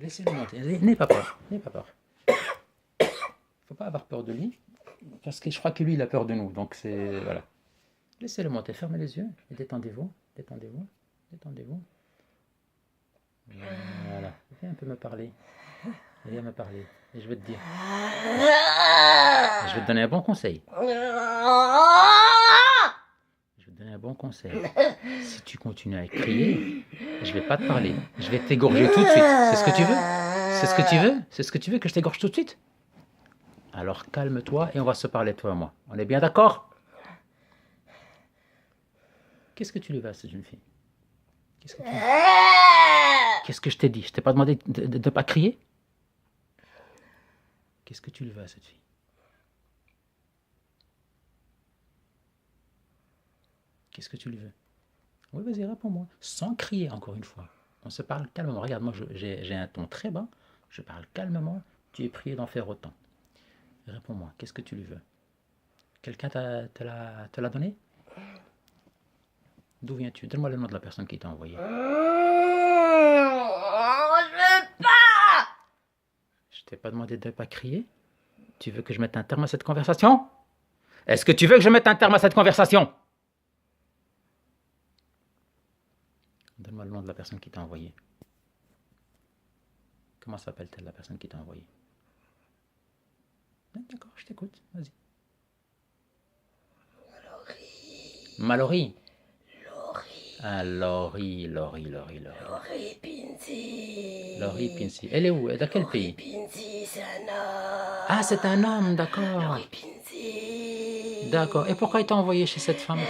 Laissez-le monter. N'aie pas peur. N'aie pas peur. Faut pas avoir peur de lui. Parce que je crois que lui, il a peur de nous. Donc, c'est. Voilà. Laissez-le monter. Fermez les yeux. Et détendez-vous. Détendez-vous. Détendez-vous. Voilà. Viens un peu me parler. Viens me parler. Et je vais te dire. Je vais te donner un bon conseil. Je vais te donner un bon conseil. Si tu continues à crier, je vais pas te parler. Je vais t'égorger tout de suite. C'est ce que tu veux? C'est ce que tu veux? C'est ce que tu veux que je t'égorge tout de suite? Alors calme-toi et on va se parler toi et moi. On est bien d'accord? Qu'est-ce que tu lui vas à cette jeune fille? Qu'est-ce que je t'ai dit? Je t'ai pas demandé de ne pas crier? Qu'est-ce que tu lui vas à cette fille? Qu'est-ce que tu lui veux? Oui, vas-y, réponds-moi. Sans crier, encore une fois. On se parle calmement. Regarde, moi, j'ai un ton très bas. Je parle calmement. Tu es prié d'en faire autant. Réponds-moi. Qu'est-ce que tu lui veux? Quelqu'un te l'a donné? D'où viens-tu? Donne-moi le nom de la personne qui t'a envoyé. Je veux pas. Je t'ai pas demandé de ne pas crier? Tu veux que je mette un terme à cette conversation? Est-ce que tu veux que je mette un terme à cette conversation? Donne-moi le nom de la personne qui t'a envoyé. Comment s'appelle-t-elle la personne qui t'a envoyé? D'accord, je t'écoute, vas-y. Mallory. Ah, Laurie Pinzi. Laurie Pincy. Elle est où? Dans quel pays? Pinzi, c'est un homme. Ah, c'est un homme, d'accord. Pinzi. D'accord. Et pourquoi il t'a envoyé chez cette femme?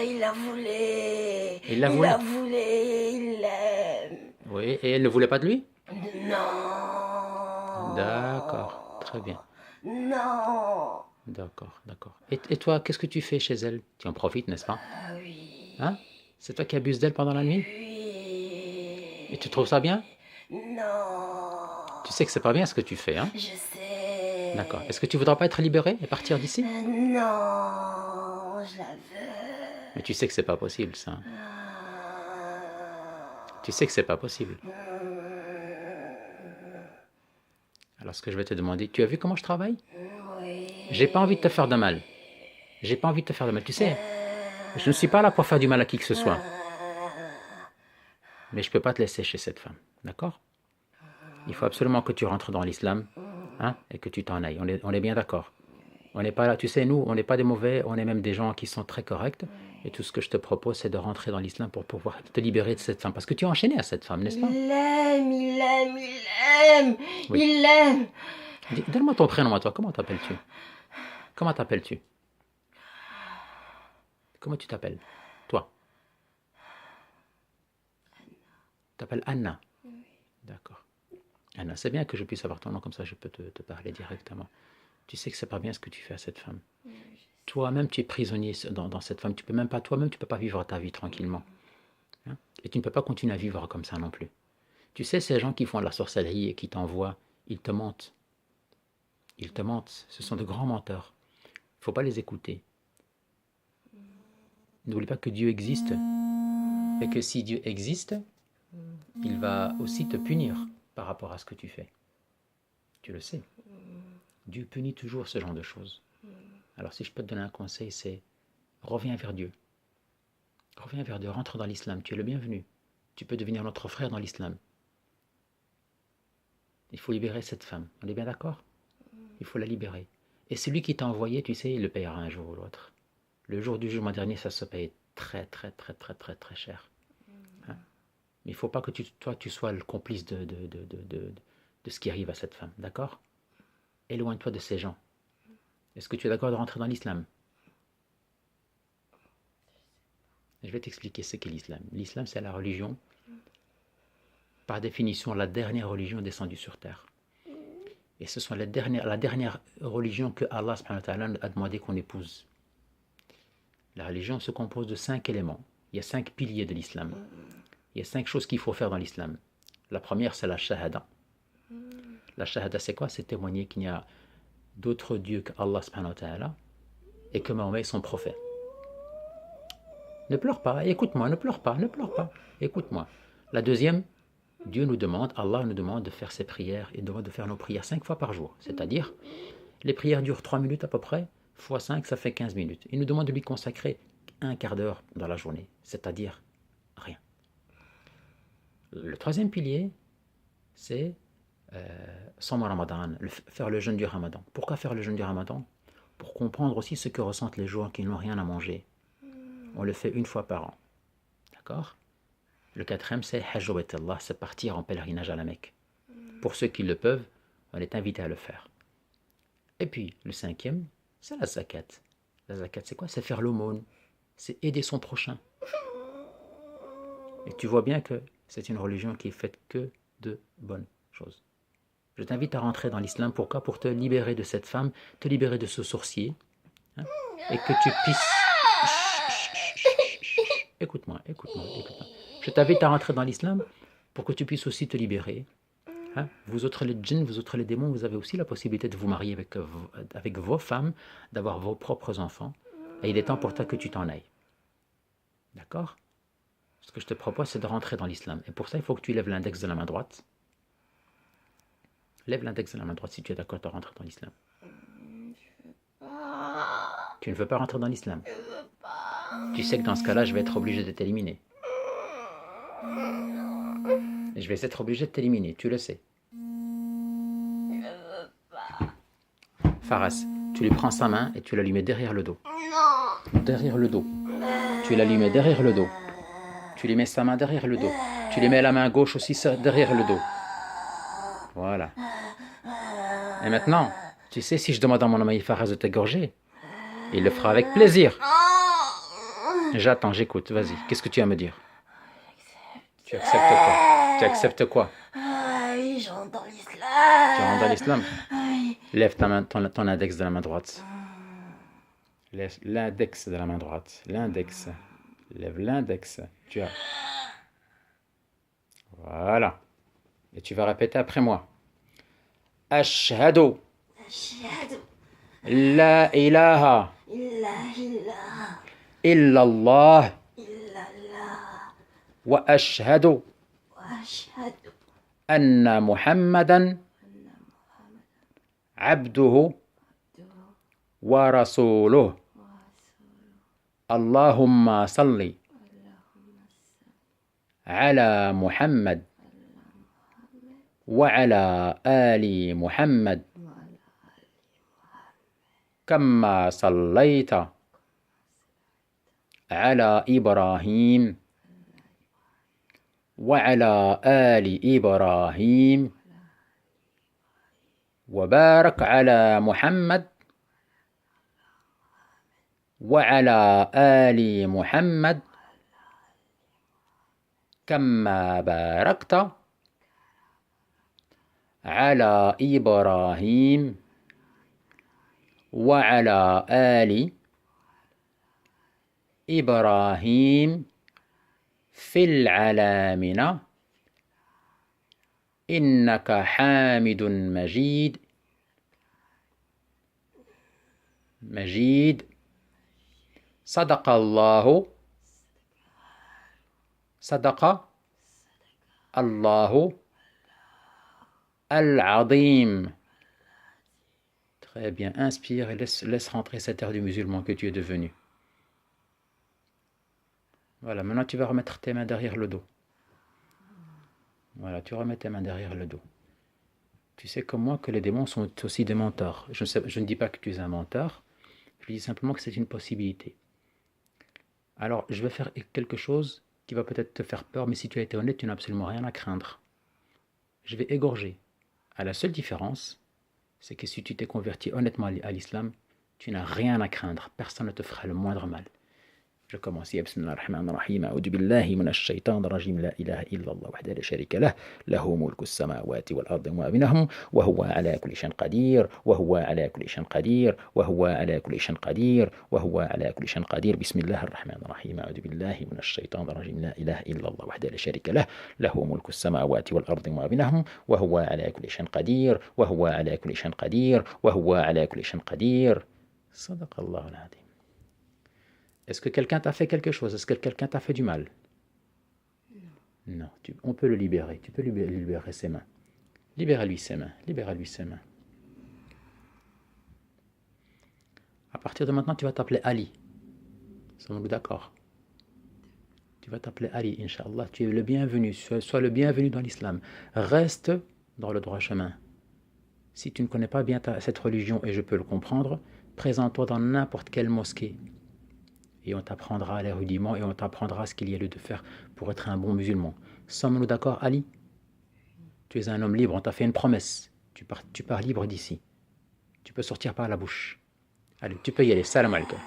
Il la voulait. Il la voulait? Il l'aime. Oui, et elle ne voulait pas de lui? Non. D'accord, très bien. Non. D'accord. Et toi, qu'est-ce que tu fais chez elle? Tu en profites, n'est-ce pas? Ah oui. Hein? C'est toi qui abuses d'elle pendant la nuit? Oui. Et tu trouves ça bien? Non. Tu sais que c'est pas bien ce que tu fais, hein? Je sais. D'accord. Est-ce que tu voudras pas être libéré et partir d'ici? Non, je la veux. Mais tu sais que c'est pas possible, ça. Tu sais que c'est pas possible. Alors, ce que je vais te demander, tu as vu comment je travaille? Oui. J'ai pas envie de te faire de mal. J'ai pas envie de te faire de mal. Tu sais, je ne suis pas là pour faire du mal à qui que ce soit. Mais je peux pas te laisser chez cette femme. D'accord? Il faut absolument que tu rentres dans l'islam, hein, et que tu t'en ailles. On est bien d'accord. On n'est pas là, tu sais, nous, on n'est pas des mauvais, on est même des gens qui sont très corrects. Et tout ce que je te propose, c'est de rentrer dans l'islam pour pouvoir te libérer de cette femme. Parce que tu es enchaîné à cette femme, n'est-ce pas? Il l'aime. Oui. Il l'aime. Donne-moi ton prénom à toi. Comment t'appelles-tu? Comment t'appelles-tu? Comment tu t'appelles? Toi? T'appelles Anna? Oui. D'accord. Anna, c'est bien que je puisse avoir ton nom, comme ça je peux te parler directement. Tu sais que c'est pas bien ce que tu fais à cette femme. Oui, Toi-même, tu es prisonnier dans cette femme. Tu peux même pas, toi-même, tu peux pas vivre ta vie tranquillement. Hein? Et tu ne peux pas continuer à vivre comme ça non plus. Tu sais, ces gens qui font de la sorcellerie et qui t'envoient, ils te mentent. Ils te mentent. Ce sont de grands menteurs. Il ne faut pas les écouter. N'oublie pas que Dieu existe. Et que si Dieu existe, il va aussi te punir par rapport à ce que tu fais. Tu le sais. Dieu punit toujours ce genre de choses. Alors si je peux te donner un conseil, c'est reviens vers Dieu. Reviens vers Dieu, rentre dans l'islam. Tu es le bienvenu. Tu peux devenir notre frère dans l'islam. Il faut libérer cette femme. On est bien d'accord? Il faut la libérer. Et celui qui t'a envoyé, tu sais, il le payera un jour ou l'autre. Le jour du jugement dernier, ça se paye très cher. Hein? Mais il ne faut pas que toi, tu sois le complice de ce qui arrive à cette femme. D'accord? Éloigne-toi de ces gens. Est-ce que tu es d'accord de rentrer dans l'islam? Je vais t'expliquer ce qu'est l'islam. L'islam, c'est la religion, par définition, la dernière religion descendue sur terre. Et ce sont la dernière religion que Allah subhanahu wa ta'ala a demandé qu'on épouse. La religion se compose de 5 éléments. Il y a 5 piliers de l'islam. Il y a 5 choses qu'il faut faire dans l'islam. La première, c'est la shahada. La shahada, c'est quoi? C'est témoigner qu'il n'y a d'autres dieux qu'Allah subhanahu wa ta'ala et que Mahomet est son prophète. Ne pleure pas, écoute-moi, ne pleure pas. Écoute-moi. La deuxième, Allah nous demande de faire ses prières et de faire nos prières 5 fois par jour. C'est-à-dire, les prières durent 3 minutes à peu près, fois 5, ça fait 15 minutes. Il nous demande de lui consacrer un quart d'heure dans la journée, c'est-à-dire rien. Le troisième pilier, c'est Sawm Ramadan, faire le jeûne du Ramadan. Pourquoi faire le jeûne du Ramadan? Pour comprendre aussi ce que ressentent les gens qui n'ont rien à manger. On le fait une fois par an. D'accord? Le quatrième, c'est Hajj Bayt Allah, c'est partir en pèlerinage à la Mecque. Pour ceux qui le peuvent, on est invité à le faire. Et puis, le cinquième, c'est la zakat. La zakat, c'est quoi? C'est faire l'aumône. C'est aider son prochain. Et tu vois bien que c'est une religion qui est faite que de bonnes choses. Je t'invite à rentrer dans l'islam. Pourquoi? Pour te libérer de cette femme, te libérer de ce sorcier, hein, et que tu puisses... Écoute-moi. Je t'invite à rentrer dans l'islam pour que tu puisses aussi te libérer. Hein? Vous autres les djinns, vous autres les démons, vous avez aussi la possibilité de vous marier avec vos femmes, d'avoir vos propres enfants. Et il est temps pour toi que tu t'en ailles. D'accord? Ce que je te propose, c'est de rentrer dans l'islam. Et pour ça, il faut que tu lèves l'index de la main droite. Lève l'index de la main droite si tu es d'accord de rentrer dans l'islam. Tu ne veux pas rentrer dans l'islam? Tu sais que dans ce cas-là, je vais être obligé de t'éliminer. Et je vais être obligé de t'éliminer, tu le sais. Faras, tu lui prends sa main et tu la lui mets derrière le dos. Non. Derrière le dos. Tu la lui mets derrière le dos. Tu lui mets sa main derrière le dos. Tu lui mets la main gauche aussi derrière le dos. Voilà. Et maintenant, tu sais, si je demande à mon ami Faraz de t'égorger, il le fera avec plaisir. J'attends, j'écoute, vas-y. Qu'est-ce que tu vas me dire? Tu acceptes quoi? Tu acceptes quoi? Oui, je rentre dans l'islam. Tu rentres dans l'islam? Oui. Lève ta main, ton index de la main droite. Lève l'index de la main droite. L'index. Lève l'index. Tu as. Voilà. Et tu vas répéter après moi. Ashhadu. Ashhadu. La ilaha. Illallah. Illallah. Illallah. Wa ashhadu. Ashhadu. Anna Muhammadan. Abduhu. Wa rasuluh. Allahumma salli. على محمد وعلى آل محمد كما صليت على إبراهيم وعلى آل إبراهيم وبارك على محمد وعلى آل محمد كما باركت على إبراهيم وعلى آل إبراهيم في العالمين إنك حامد مجيد صدق الله Al-Azim. Très bien, inspire et laisse rentrer cette air du musulman que tu es devenu. Voilà, maintenant tu vas remettre tes mains derrière le dos. Voilà, tu remets tes mains derrière le dos. Tu sais comme moi que les démons sont aussi des menteurs. Je ne dis pas que tu es un menteur, je dis simplement que c'est une possibilité. Alors, je vais faire quelque chose qui va peut-être te faire peur, mais si tu as été honnête, tu n'as absolument rien à craindre. Je vais égorger. À la seule différence, c'est que si tu t'es converti honnêtement à l'islam, tu n'as rien à craindre. Personne ne te fera le moindre mal. Je commence. Bismillah ar-Rahman ar-Rahim. A'udhu billahi minash shaitan ar-rajim. La ilaha illallah wahda la sharika lah. Lahu mulku as-samawati wal ardi wa bainahum. Wa huwa ala kulli shay'in qadir. Wa huwa ala kulli shay'in qadir. Wa huwa ala kulli shay'in qadir. Wa huwa ala kulli shay'in qadir. Bismillah ar-Rahman ar-Rahim. A'udhu billahi minash shaitan ar-rajim. La ilaha illallah wahda la sharika lah. Lahu mulku as-samawati wal ardi wa bainahum. Wa huwa ala kulli shay'in qadir. Wa huwa ala kulli shay'in qadir. Wa huwa ala kulli shay'in qadir. Sadaqa Allahu al-azim. Est-ce que quelqu'un t'a fait quelque chose? Est-ce que quelqu'un t'a fait du mal? Non, on peut le libérer. Tu peux libérer ses mains. Libérez-lui ses mains. Libérez-lui ses mains. À partir de maintenant, tu vas t'appeler Ali. Sommes-nous d'accord? Tu vas t'appeler Ali, Inch'Allah. Tu es le bienvenu. Sois le bienvenu dans l'islam. Reste dans le droit chemin. Si tu ne connais pas bien cette religion, et je peux le comprendre, présente-toi dans n'importe quelle mosquée. Et on t'apprendra les rudiments et on t'apprendra ce qu'il y a lieu de faire pour être un bon musulman. Sommes-nous d'accord, Ali? Tu es un homme libre, on t'a fait une promesse. Tu pars libre d'ici. Tu peux sortir par la bouche. Allez, tu peux y aller. Salam alaikum.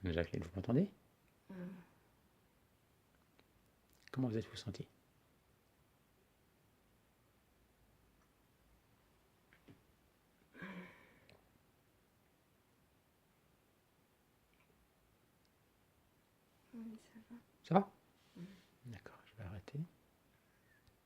Jacqueline, vous m'entendez? Comment vous êtes-vous senti? Ça va? D'accord, je vais arrêter.